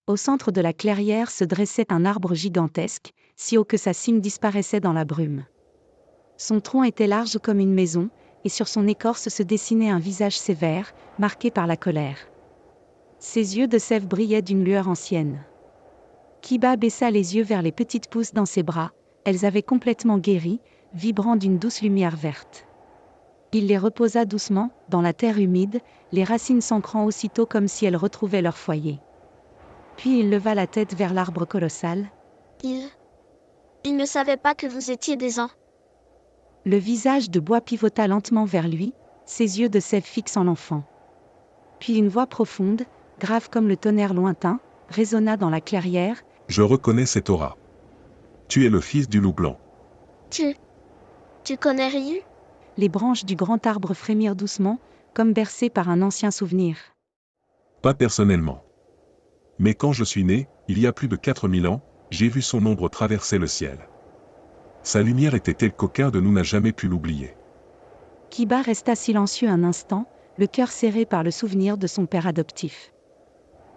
Au centre de la clairière se dressait un arbre gigantesque, si haut que sa cime disparaissait dans la brume. Son tronc était large comme une maison, et sur son écorce se dessinait un visage sévère, marqué par la colère. Ses yeux de sève brillaient d'une lueur ancienne. Kiba baissa les yeux vers les petites pousses dans ses bras, elles avaient complètement guéri, vibrant d'une douce lumière verte. Il les reposa doucement, dans la terre humide, les racines s'ancrant aussitôt comme si elles retrouvaient leur foyer. Puis il leva la tête vers l'arbre colossal. Il ne savait pas que vous étiez des ans. Le visage de bois pivota lentement vers lui, ses yeux de sève fixant l'enfant. Puis une voix profonde, grave comme le tonnerre lointain, résonna dans la clairière. Je reconnais cette aura. Tu es le fils du loup blanc. Tu connais Ryu? Les branches du grand arbre frémirent doucement, comme bercées par un ancien souvenir. Pas personnellement. Mais quand je suis né, il y a plus de 4000 ans, j'ai vu son ombre traverser le ciel. Sa lumière était telle qu'aucun de nous n'a jamais pu l'oublier. Kiba resta silencieux un instant, le cœur serré par le souvenir de son père adoptif.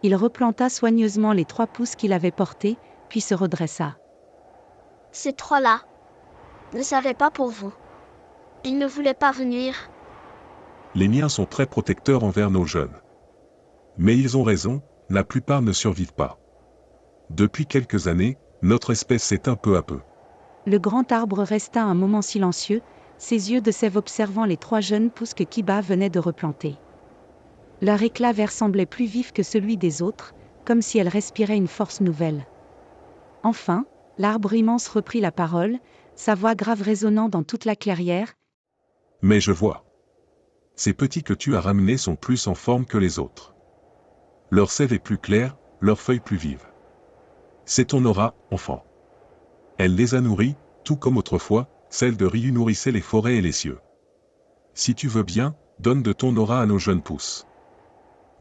Il replanta soigneusement les 3 pousses qu'il avait portées, puis se redressa. Ces 3-là ne savaient pas pour vous. Ils ne voulaient pas venir. Les miens sont très protecteurs envers nos jeunes. Mais ils ont raison, la plupart ne survivent pas. Depuis quelques années, notre espèce s'éteint peu à peu. Le grand arbre resta un moment silencieux, ses yeux de sève observant les 3 jeunes pousses que Kiba venait de replanter. Leur éclat vert semblait plus vif que celui des autres, comme si elles respiraient une force nouvelle. Enfin, l'arbre immense reprit la parole, sa voix grave résonnant dans toute la clairière. Mais je vois. Ces petits que tu as ramenés sont plus en forme que les autres. Leur sève est plus claire, leurs feuilles plus vives. C'est ton aura, enfant. Elle les a nourris, tout comme autrefois, celle de Ryu nourrissait les forêts et les cieux. Si tu veux bien, donne de ton aura à nos jeunes pousses.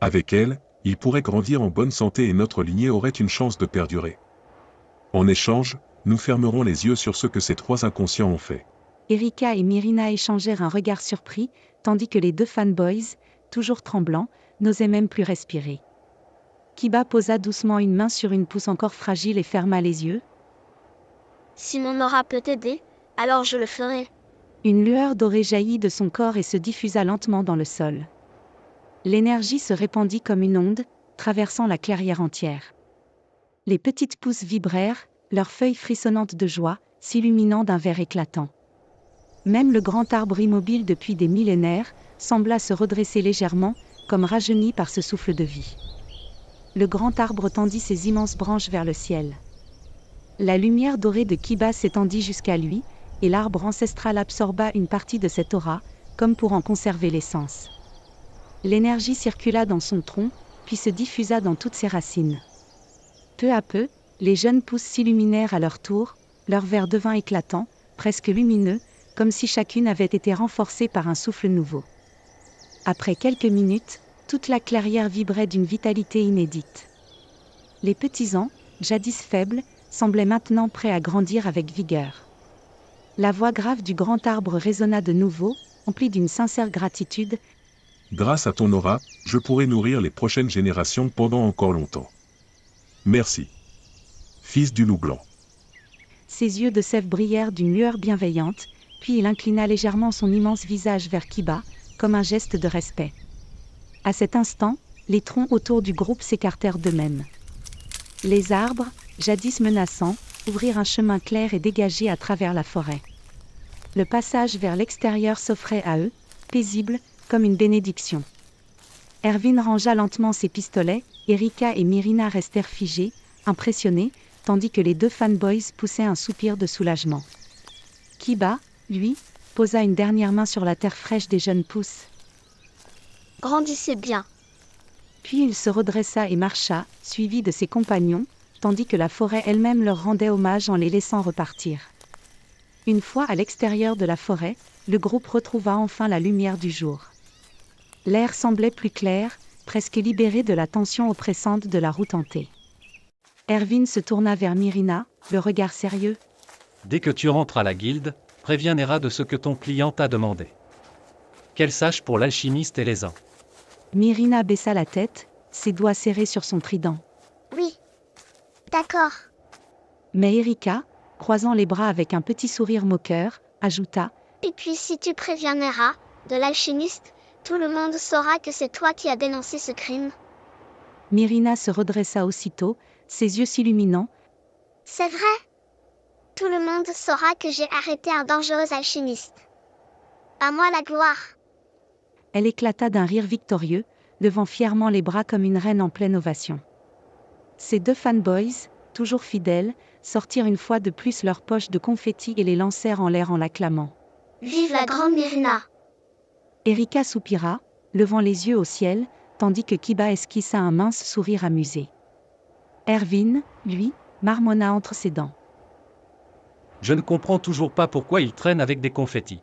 Avec elle, ils pourraient grandir en bonne santé et notre lignée aurait une chance de perdurer. En échange, nous fermerons les yeux sur ce que ces 3 inconscients ont fait. Erika et Myrina échangèrent un regard surpris, tandis que les 2 fanboys, toujours tremblants, n'osaient même plus respirer. Kiba posa doucement une main sur une pousse encore fragile et ferma les yeux. Si mon aura peut t'aider, alors je le ferai. Une lueur dorée jaillit de son corps et se diffusa lentement dans le sol. L'énergie se répandit comme une onde, traversant la clairière entière. Les petites pousses vibrèrent, leurs feuilles frissonnantes de joie, s'illuminant d'un vert éclatant. Même le grand arbre immobile depuis des millénaires, sembla se redresser légèrement, comme rajeuni par ce souffle de vie. Le grand arbre tendit ses immenses branches vers le ciel. La lumière dorée de Kiba s'étendit jusqu'à lui, et l'arbre ancestral absorba une partie de cette aura, comme pour en conserver l'essence. L'énergie circula dans son tronc, puis se diffusa dans toutes ses racines. Peu à peu, les jeunes pousses s'illuminèrent à leur tour, leur vert devint éclatant, presque lumineux, comme si chacune avait été renforcée par un souffle nouveau. Après quelques minutes, toute la clairière vibrait d'une vitalité inédite. Les petits-ans, jadis faibles, semblaient maintenant prêts à grandir avec vigueur. La voix grave du grand arbre résonna de nouveau, emplie d'une sincère gratitude. Grâce à ton aura, je pourrai nourrir les prochaines générations pendant encore longtemps. Merci. Fils du loup blanc. Ses yeux de sève brillèrent d'une lueur bienveillante, puis il inclina légèrement son immense visage vers Kiba, comme un geste de respect. À cet instant, les troncs autour du groupe s'écartèrent d'eux-mêmes. Les arbres, jadis menaçants, ouvrirent un chemin clair et dégagé à travers la forêt. Le passage vers l'extérieur s'offrait à eux, paisible, comme une bénédiction. Erwin rangea lentement ses pistolets, Erika et Myrina restèrent figées, impressionnées, tandis que les 2 fanboys poussaient un soupir de soulagement. Kiba, lui, posa une dernière main sur la terre fraîche des jeunes pousses. Grandissez bien. Puis il se redressa et marcha, suivi de ses compagnons, tandis que la forêt elle-même leur rendait hommage en les laissant repartir. Une fois à l'extérieur de la forêt, le groupe retrouva enfin la lumière du jour. L'air semblait plus clair, presque libéré de la tension oppressante de la route hantée. Erwin se tourna vers Myrina, le regard sérieux. Dès que tu rentres à la guilde, préviens Nera de ce que ton client t'a demandé. Qu'elle sache pour l'alchimiste et les ans. Myrina baissa la tête, ses doigts serrés sur son trident. Oui, D'accord. Mais Erika, croisant les bras avec un petit sourire moqueur, ajouta « Et puis si tu préviens Nera, de l'alchimiste, tout le monde saura que c'est toi qui as dénoncé ce crime. » Myrina se redressa aussitôt, ses yeux s'illuminant. « C'est vrai. Tout le monde saura que j'ai arrêté un dangereux alchimiste. À moi la gloire. » Elle éclata d'un rire victorieux, levant fièrement les bras comme une reine en pleine ovation. Ces deux fanboys, toujours fidèles, sortirent une fois de plus leurs poches de confettis et les lancèrent en l'air en l'acclamant. « Vive la grande Myrina !» Erika soupira, levant les yeux au ciel, tandis que Kiba esquissa un mince sourire amusé. Erwin, lui, marmonna entre ses dents. Je ne comprends toujours pas pourquoi il traîne avec des confettis.